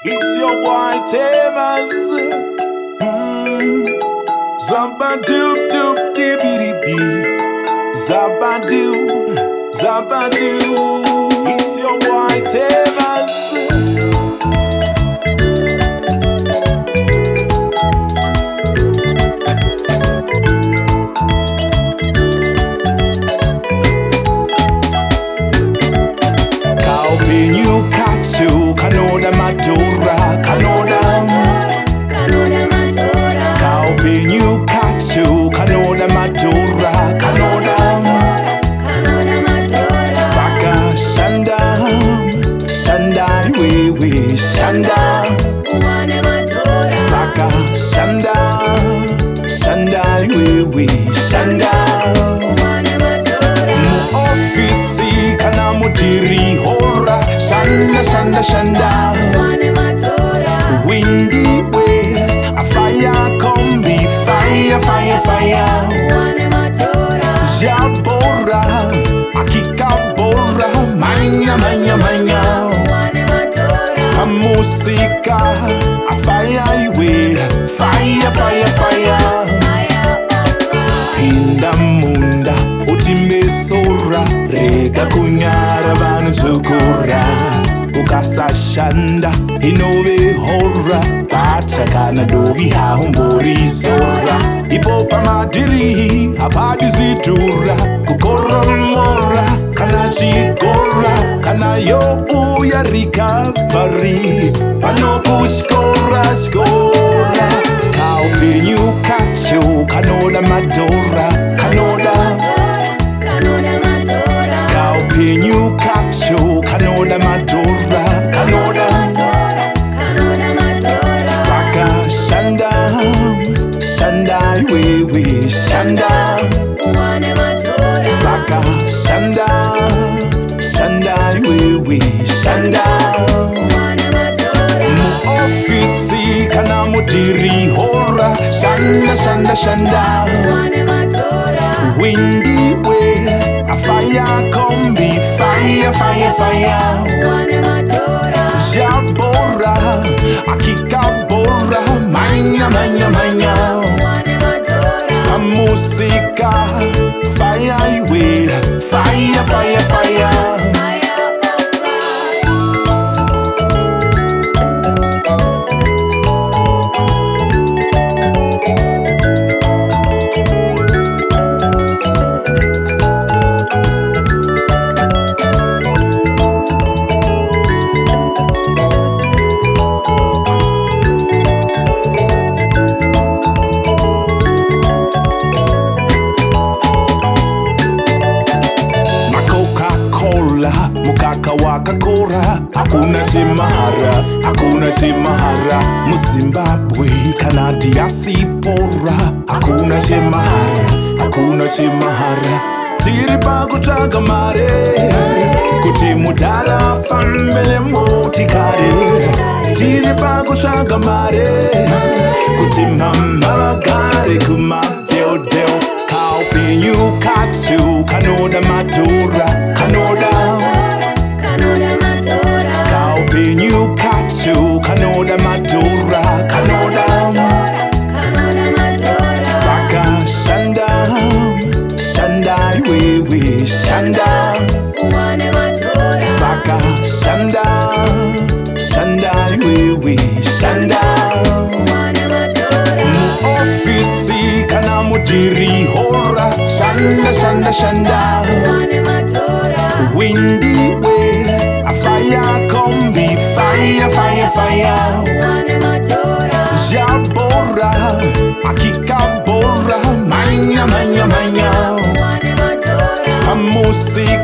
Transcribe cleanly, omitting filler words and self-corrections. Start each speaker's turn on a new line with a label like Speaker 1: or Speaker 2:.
Speaker 1: It's your boy Tirmuz. Zabadoo doop dibbidi bee. Zabadoo, zabadoo. It's your boy Tirmuz. Kanoda Madhora, Kanoda
Speaker 2: Madhora.
Speaker 1: Kaupinyu katsu, Kanoda Madhora, Kanoda
Speaker 2: Madhora.
Speaker 1: Saka shanda, shanda we shanda.
Speaker 2: Uwane Madhora.
Speaker 1: Saka shanda, shanda we shanda.
Speaker 2: Uwane Madhora.
Speaker 1: Mu ofisi kana mudiri hora. Shanda, shanda, shanda.
Speaker 2: Uwane Madhora.
Speaker 1: Windy way, a fire combi, fire, fire, fire.
Speaker 2: Uwane Madhora.
Speaker 1: Jabora, akika bora, manya, manya, manya.
Speaker 2: Uwane Madhora.
Speaker 1: A musica, a fire way, fire, fire, fire. Pinda munda, utimbe sora, rega kunyara vanu zukura. Ukasa shanda, inove hora, patakana dovi hahumbori zora. Ipopa madiri, habadi zitura, kukora mora, kana chigora, kana yo uya recovery, pano kuchkora, skora. Kaupinyu katsu, Kanoda Madhora, Kanoda
Speaker 2: Madhora.
Speaker 1: Kaupinyu katsu, Kanoda Madhora, Kanoda
Speaker 2: Madhora.
Speaker 1: Saka shanda, shanda we shanda.
Speaker 2: Uwane Madhora.
Speaker 1: Saka shanda, shanda we shanda.
Speaker 2: Uwane Madhora.
Speaker 1: Mu ofisi kana mudiri hora. Shanda, shanda, shanda.
Speaker 2: Uwane Madhora.
Speaker 1: Windy way, a fire combi, fire, fire, fire.
Speaker 2: Uwane Madhora.
Speaker 1: Jabora, akika bora, manya, manya, manya.
Speaker 2: Uwane Madhora.
Speaker 1: A musica, fire way, fire, fire, fire. Mukaka waka kora, hakuna chimahara. Muzimbabwe kana diaspora, hakuna chimahara. Tiri pakutsvaga mare, kuti mudhara fambele motikari. Tiri pakutsvaga mare, kuti mama vagare kumadheodheo. Kaupinyu katsu, Kanoda Madhora, Kanoda
Speaker 2: Madhora.
Speaker 1: Kaupinyu katsu, Kanoda Madhora, Kanoda
Speaker 2: Madhora.
Speaker 1: Saka shanda, shanda we shanda.
Speaker 2: Uwane Madhora.
Speaker 1: Saka shanda, shanda we shanda.
Speaker 2: Uwane Madhora.
Speaker 1: Mu ofisi kana mudiri hora. Shanda, shanda, shanda.
Speaker 2: Uwane Madhora.
Speaker 1: Windy way, a fire combi, fire, fire, fire.
Speaker 2: Uwane Madhora.
Speaker 1: Jabora, akika bora, manya, manya, manya.
Speaker 2: Uwane Madhora.
Speaker 1: A music